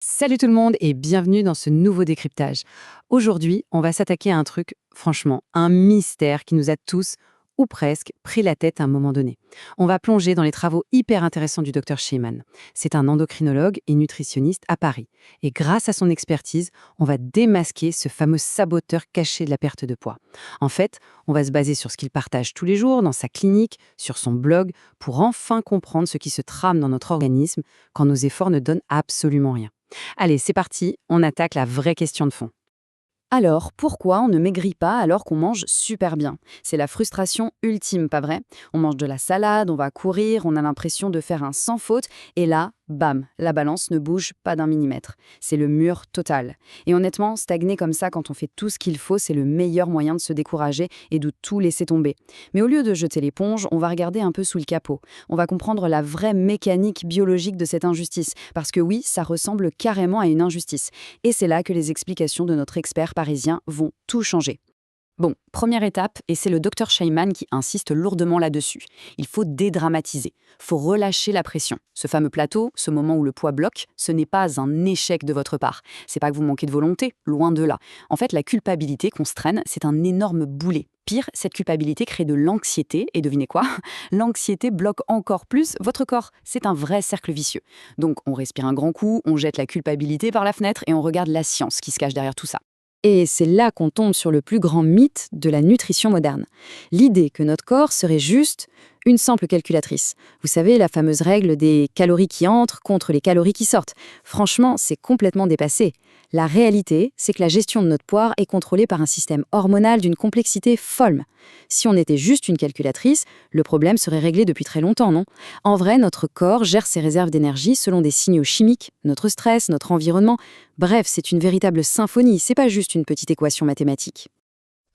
Salut tout le monde et bienvenue dans ce nouveau décryptage. Aujourd'hui, on va s'attaquer à un truc, franchement, un mystère qui nous a tous, ou presque, pris la tête à un moment donné. On va plonger dans les travaux hyper intéressants du docteur Sheyman. C'est un endocrinologue et nutritionniste à Paris. Et grâce à son expertise, on va démasquer ce fameux saboteur caché de la perte de poids. En fait, on va se baser sur ce qu'il partage tous les jours dans sa clinique, sur son blog, pour enfin comprendre ce qui se trame dans notre organisme quand nos efforts ne donnent absolument rien. Allez, c'est parti, on attaque la vraie question de fond. Alors, pourquoi on ne maigrit pas alors qu'on mange super bien? C'est la frustration ultime, pas vrai? On mange de la salade, on va courir, on a l'impression de faire un sans faute, et là, bam, la balance ne bouge pas d'un millimètre. C'est le mur total. Et honnêtement, stagner comme ça quand on fait tout ce qu'il faut, c'est le meilleur moyen de se décourager et de tout laisser tomber. Mais au lieu de jeter l'éponge, on va regarder un peu sous le capot. On va comprendre la vraie mécanique biologique de cette injustice. Parce que oui, ça ressemble carrément à une injustice. Et c'est là que les explications de notre expert parisien vont tout changer. Bon, première étape, et c'est le docteur Sheyman qui insiste lourdement là-dessus. Il faut dédramatiser, faut relâcher la pression. Ce fameux plateau, ce moment où le poids bloque, ce n'est pas un échec de votre part. C'est pas que vous manquez de volonté, loin de là. En fait, la culpabilité qu'on se traîne, c'est un énorme boulet. Pire, cette culpabilité crée de l'anxiété, et devinez quoi? L'anxiété bloque encore plus votre corps. C'est un vrai cercle vicieux. Donc on respire un grand coup, on jette la culpabilité par la fenêtre et on regarde la science qui se cache derrière tout ça. Et c'est là qu'on tombe sur le plus grand mythe de la nutrition moderne. L'idée que notre corps serait juste une simple calculatrice. Vous savez, la fameuse règle des calories qui entrent contre les calories qui sortent. Franchement, c'est complètement dépassé. La réalité, c'est que la gestion de notre poids est contrôlée par un système hormonal d'une complexité folle. Si on était juste une calculatrice, le problème serait réglé depuis très longtemps, non? En vrai, notre corps gère ses réserves d'énergie selon des signaux chimiques, notre stress, notre environnement. Bref, c'est une véritable symphonie, c'est pas juste une petite équation mathématique.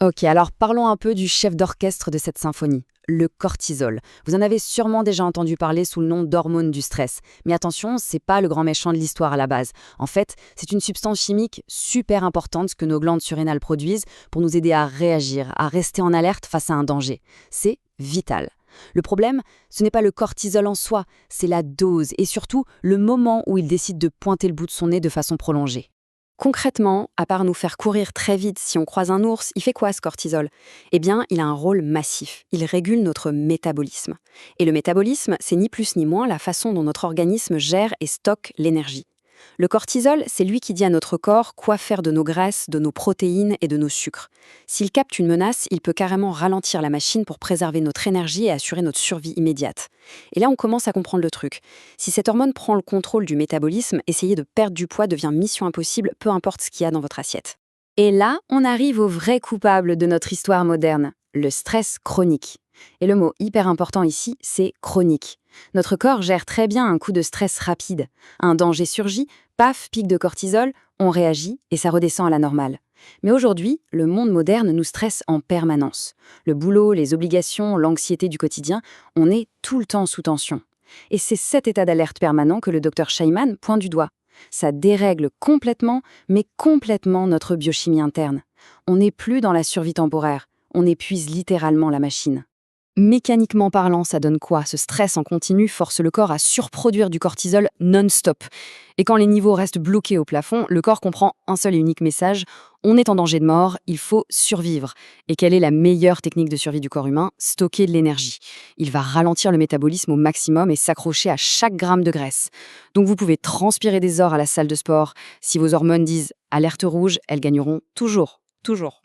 Ok, alors parlons un peu du chef d'orchestre de cette symphonie, le cortisol. Vous en avez sûrement déjà entendu parler sous le nom d'hormone du stress. Mais attention, c'est pas le grand méchant de l'histoire à la base. En fait, c'est une substance chimique super importante que nos glandes surrénales produisent pour nous aider à réagir, à rester en alerte face à un danger. C'est vital. Le problème, ce n'est pas le cortisol en soi, c'est la dose et surtout le moment où il décide de pointer le bout de son nez de façon prolongée. Concrètement, à part nous faire courir très vite si on croise un ours, il fait quoi ce cortisol? Eh bien, il a un rôle massif. Il régule notre métabolisme. Et le métabolisme, c'est ni plus ni moins la façon dont notre organisme gère et stocke l'énergie. Le cortisol, c'est lui qui dit à notre corps quoi faire de nos graisses, de nos protéines et de nos sucres. S'il capte une menace, il peut carrément ralentir la machine pour préserver notre énergie et assurer notre survie immédiate. Et là, on commence à comprendre le truc. Si cette hormone prend le contrôle du métabolisme, essayer de perdre du poids devient mission impossible, peu importe ce qu'il y a dans votre assiette. Et là, on arrive au vrai coupable de notre histoire moderne, le stress chronique. Et le mot hyper important ici, c'est chronique. Notre corps gère très bien un coup de stress rapide. Un danger surgit, paf, pic de cortisol, on réagit et ça redescend à la normale. Mais aujourd'hui, le monde moderne nous stresse en permanence. Le boulot, les obligations, l'anxiété du quotidien, on est tout le temps sous tension. Et c'est cet état d'alerte permanent que le docteur Sheyman pointe du doigt. Ça dérègle complètement, mais complètement notre biochimie interne. On n'est plus dans la survie temporaire, on épuise littéralement la machine. Mécaniquement parlant, ça donne quoi? Ce stress en continu force le corps à surproduire du cortisol non-stop. Et quand les niveaux restent bloqués au plafond, le corps comprend un seul et unique message: on est en danger de mort, il faut survivre. Et quelle est la meilleure technique de survie du corps humain? Stocker de l'énergie. Il va ralentir le métabolisme au maximum et s'accrocher à chaque gramme de graisse. Donc vous pouvez transpirer des ors à la salle de sport. Si vos hormones disent alerte rouge, elles gagneront toujours. Toujours.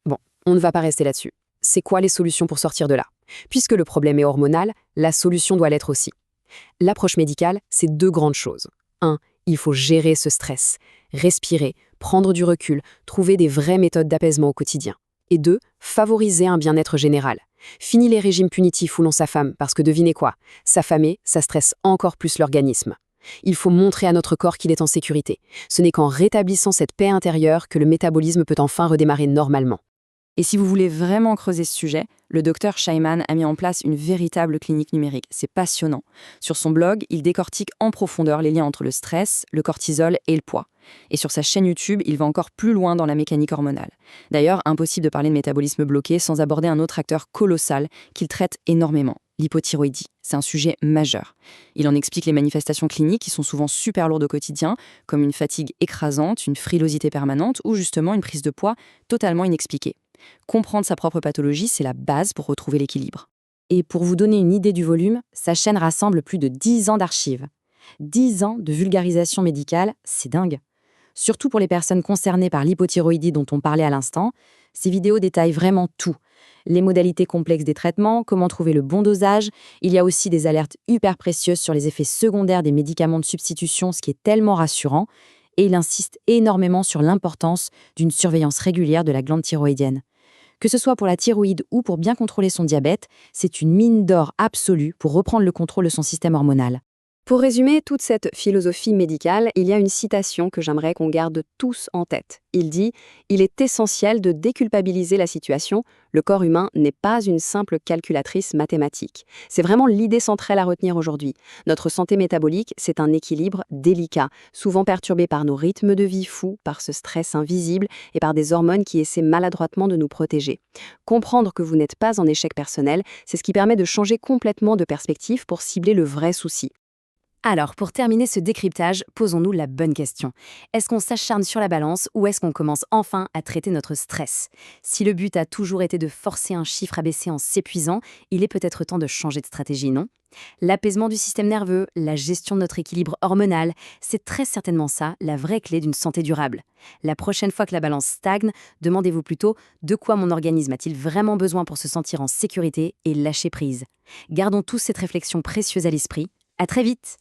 Bon, on ne va pas rester là-dessus. C'est quoi les solutions pour sortir de là? Puisque le problème est hormonal, la solution doit l'être aussi. L'approche médicale, c'est deux grandes choses. 1. Il faut gérer ce stress, respirer, prendre du recul, trouver des vraies méthodes d'apaisement au quotidien. Et 2. Favoriser un bien-être général. Fini les régimes punitifs où l'on s'affame, parce que devinez quoi? S'affamer, ça stresse encore plus l'organisme. Il faut montrer à notre corps qu'il est en sécurité. Ce n'est qu'en rétablissant cette paix intérieure que le métabolisme peut enfin redémarrer normalement. Et si vous voulez vraiment creuser ce sujet, le docteur Sheyman a mis en place une véritable clinique numérique. C'est passionnant. Sur son blog, il décortique en profondeur les liens entre le stress, le cortisol et le poids. Et sur sa chaîne YouTube, il va encore plus loin dans la mécanique hormonale. D'ailleurs, impossible de parler de métabolisme bloqué sans aborder un autre acteur colossal qu'il traite énormément, l'hypothyroïdie. C'est un sujet majeur. Il en explique les manifestations cliniques qui sont souvent super lourdes au quotidien, comme une fatigue écrasante, une frilosité permanente ou justement une prise de poids totalement inexpliquée. Comprendre sa propre pathologie, c'est la base pour retrouver l'équilibre. Et pour vous donner une idée du volume, sa chaîne rassemble plus de 10 ans d'archives. 10 ans de vulgarisation médicale, c'est dingue. Surtout pour les personnes concernées par l'hypothyroïdie dont on parlait à l'instant, ces vidéos détaillent vraiment tout. Les modalités complexes des traitements, comment trouver le bon dosage. Il y a aussi des alertes hyper précieuses sur les effets secondaires des médicaments de substitution, ce qui est tellement rassurant. Et il insiste énormément sur l'importance d'une surveillance régulière de la glande thyroïdienne. Que ce soit pour la thyroïde ou pour bien contrôler son diabète, c'est une mine d'or absolue pour reprendre le contrôle de son système hormonal. Pour résumer toute cette philosophie médicale, il y a une citation que j'aimerais qu'on garde tous en tête. Il dit « Il est essentiel de déculpabiliser la situation. Le corps humain n'est pas une simple calculatrice mathématique. » C'est vraiment l'idée centrale à retenir aujourd'hui. Notre santé métabolique, c'est un équilibre délicat, souvent perturbé par nos rythmes de vie fous, par ce stress invisible et par des hormones qui essaient maladroitement de nous protéger. Comprendre que vous n'êtes pas en échec personnel, c'est ce qui permet de changer complètement de perspective pour cibler le vrai souci. Alors, pour terminer ce décryptage, posons-nous la bonne question. Est-ce qu'on s'acharne sur la balance ou est-ce qu'on commence enfin à traiter notre stress? Si le but a toujours été de forcer un chiffre à baisser en s'épuisant, il est peut-être temps de changer de stratégie, non? L'apaisement du système nerveux, la gestion de notre équilibre hormonal, c'est très certainement ça, la vraie clé d'une santé durable. La prochaine fois que la balance stagne, demandez-vous plutôt de quoi mon organisme a-t-il vraiment besoin pour se sentir en sécurité et lâcher prise. Gardons tous cette réflexion précieuse à l'esprit. À très vite!